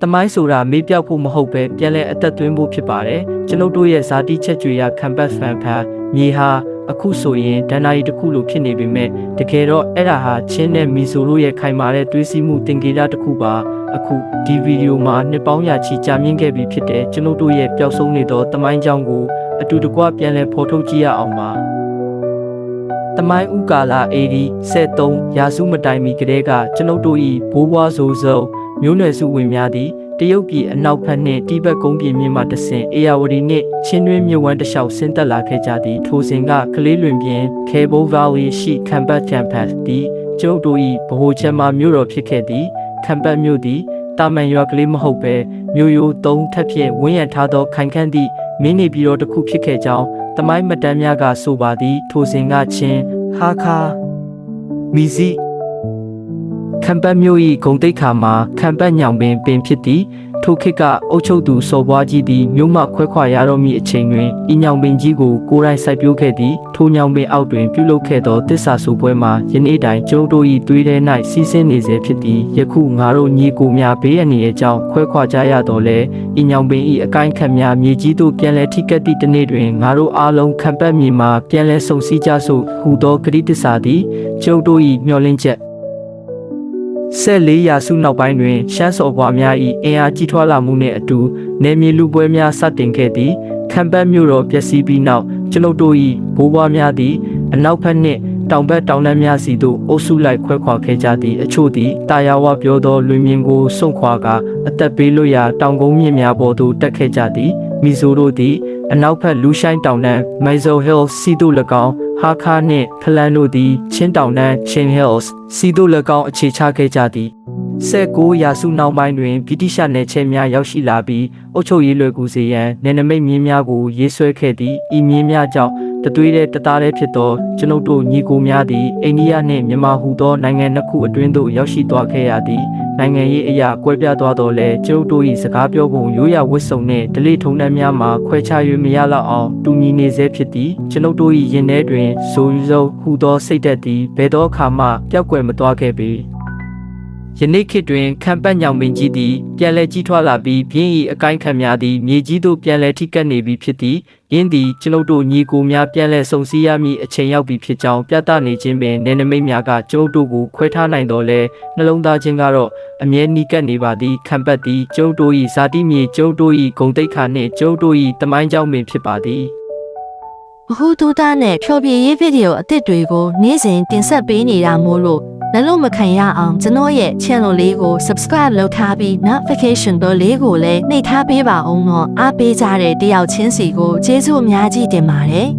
တမိုင်းဆိုတာမေးပြောက်ဖို့မဟုတ်ပဲပြန်လဲအသက်သွင်းဖို့ဖြစ်ပါတယ်ကျွန်ုပ်တို့ရဲ့ဇာတိချက်ကြွေရခံပတ်ဖန်ဖန်မြေဟာအခုဆိုရင်ဒဏ္ဍာရီတစ်ခုလိုဖြစ်နေပေမဲ့တကယ်တော့အဲ့ဒါဟာချင်းနဲ့မီဆိုတို့ရဲ့ခိုင်မာတဲ့တွေးစီမှုသင်္ကေတတစ်ခုပါအခုဒီဗီဒီယိုမှာနှစ်ပေါင်းရာချီကြာမြင့်ခဲ့ပြီဖြစ်တဲ့ကျွန်ုပ်တို့ရဲ့ပျောက်ဆုံးနေသောတမိုင်းကြောင်းကိုအတူတကွပြန်လဲဖော်ထုတ်ကြည့်ရအောင်ပါတမိုင်းဥကာလာAD 73ရာစုမတိုင်မီကတည်းကကျွန်ုပ်တို့၏ဘိုးဘွားဆိုစုံမျိုးနွယ်စုဝင်များသည်တရုတ်ပြည်အနောက်ဘက်နှင့်တိဘက်ကုန်းပြည်မြင့်မှတဆင့်အေယာဝတီနှင့်ချင်းတွင်းမြစ်ဝှမ်းတစ်လျှောက်ဆင်းသက်လာခဲ့ကြသည်ထိုစဉ်ကကလေးလွင်ပြင် Cable Valley ရှိခံပတ် Campus သည်ကျွန်ုပ်တို့၏ဗဟိုချက်မှမြို့တော်ဖြစ်ခဲ့သည်ခံပတ်မြို့သည်တာမန်ရွာကလေးမဟုတ်ပဲမြို့ရိုး၃ထပ်ဖြင့်ဝန်းရံထားသောခိုင်ခန့်သည့်မင်းနေပြည်တော်တစ်ခုဖြစ်ခဲ့ကြောင်းတမိုင်းမတန်းများကဆိုပါသည်ထိုစဉ်ကချင်းဟာခါမီစီခံပတ်မြို့၏ဂုံတိတ်ခါမှာခံပတ်ညောင်ပင်ဖြစ်သည်ထိုခေတ်ကအုပ်ချုပ်သူစော်ဘွားကြီးသည်မြို့မှခွဲခွာရတော့မည့်အချိန်တွင်ဤညောင်ပင်ကြီးကိုကိုယ်တိုင်စိုက်ပျိုးခဲ့သည်ထိုညောင်ပင်အောက်တွင်ပြုလုပ်ခဲ့သောတစ္ဆာဆိုပွဲမှာယနေ့တိုင်ကျုံတို့၏သွေးထဲ၌စီးဆင်းနေစေဖြစ်သည်ယခုငါတို့ညီကိုများဘေးအန္တရာယ်ကြောင့်ခွဲခွာကြရတော့လဲဤညောင်ပင်၏အကိုင်းခတ်များမြေကြီးသို့ပြန်လဲထိကပ်သည့်တစ်နေ့တွင်ငါတို့အားလုံးခံပတ်မြေမှာပြန်လဲဆုံစည်းကြစို့ဟူသောဂတိတစ္ဆာသည်ကျုံတို့၏မျှော်လင့်ချက်14ရာစုနောက်ပိုင်းတွင်ရှမ်းစော်ဘွားများ၏အင်အားကြီးထွားလာမှုနှင့်အတူနယ်မြေလူပွဲများစတင်ခဲ့သည်ခံပတ်မြို့တော်ပျက်စီးပြီးနောက်ကျွန်ုပ်တို့၏ဘိုးဘွားများသည်အနောက်ဘက်နှင့်တောင်ဘက်တောင်တန်းများစီသို့အုပ်စုလိုက်ခွဲခွာခဲ့ကြသည်အချို့သည်တာယာဝပြောသောလွင်ပြင်ကိုစွန့်ခွာကာအသက်ပေးလွတ်ရာတောင်ကုန်းမြင့်များပေါ်သို့တက်ခဲ့ကြသည်မီဆိုတို့သည်အနောက်ဘက်လူရှိုင်းတောင်တန်း Mizo Hills စီသို့၎င်းဟာခါနှင့်ဖလန်တို့သည်ချင်းတောင်တန်း Chin Hills စီသို့၎င်းအခြေချခဲ့ကြသည်19ရာစုနောက်ပိုင်းတွင်ဗြိတိရှနယ်ချဲများရောက်ရှိလာပြီးအုပ်ချုပ်ရေးလွယ်ကူစေရန်နယ်နိမိတ်မြင်းများကိုရေးဆွဲခဲ့သည်ဤမြင်းများကြောင့်တသွေးတဲ့တသားတဲ့ဖြစ်သောကျွန်ုပ်တို့ညီကိုများသည်အိန္ဒိယနှင့်မြန်မာဟူသောနိုင်ငံနှစ်ခုအတွင်းသို့ရောက်ရှိသွားခဲ့ရသည်နိုင်ငံရေးအရာကွဲပြားသွားတော့လဲကျွန်ုပ်တို့၏စကားပြောပုံရိုးရာဝတ်စုံနှင့်ဓလေ့ထုံးတမ်းများမှာခွဲခြား၍မရလောက်အောင်တူညီနေစေဖြစ်သည်ကျွန်ုပ်တို့၏ရင်ထဲတွင်ဇိုယူစုံဟူသောစိတ်ဓာတ်သည်ဘယ်သောအခါမှပျောက်ကွယ်မသွားခဲ့ပေယနေ့ခေတ်တွင်ခံပတ်ညောင်ပင်ကြီးသည်ပြန်လည်ကြီးထွားလာပြီးပြင်း၏အကိုင်းခံများသည်မြေကြီးသို့ပြန်လည်ထိကပ်နေပြီဖြစ်သည်ယင်းသည်ကျွန်ုပ်တို့ညီကိုများပြန်လည်ဆုံစည်းရမည့်အချိန်ရောက်ပြီဖြစ်ကြောင်းပြသနေခြင်းပင်နယ်နိမိတ်များကကျွန်ုပ်တို့ကိုခွဲထားနိုင်တော်လဲနှလုံးသားချင်းကတော့အမြဲနီးကပ်နေပါသည်ခံပတ်သည်ကျွန်ုပ်တို့၏ဇာတိမြေကျွန်ုပ်တို့၏ဂုဏ်သိက္ခာနှင့်ကျွန်ုပ်တို့၏တမိုင်းကြောင်းပင်ဖြစ်ပါသည်ဗဟုသုတနဲ့ဖျော်ဖြေရေးဗီဒီယိုအသစ်တွေကိုနေ့စဉ်တင်ဆက်ပေးနေတာမို့လို့လည်းလို့မခံရအောင်ကျွန်တော်ရဲ့ channel လေးကို subscribe လုပ်ထားပြီး notification bell လေးကိုလည်းနှိပ်ထားပေးပါအောင်တော့အားပေးကြတဲ့တယောက်ချင်းစီကိုကျေးဇူးအများကြီးတင်ပါတယ်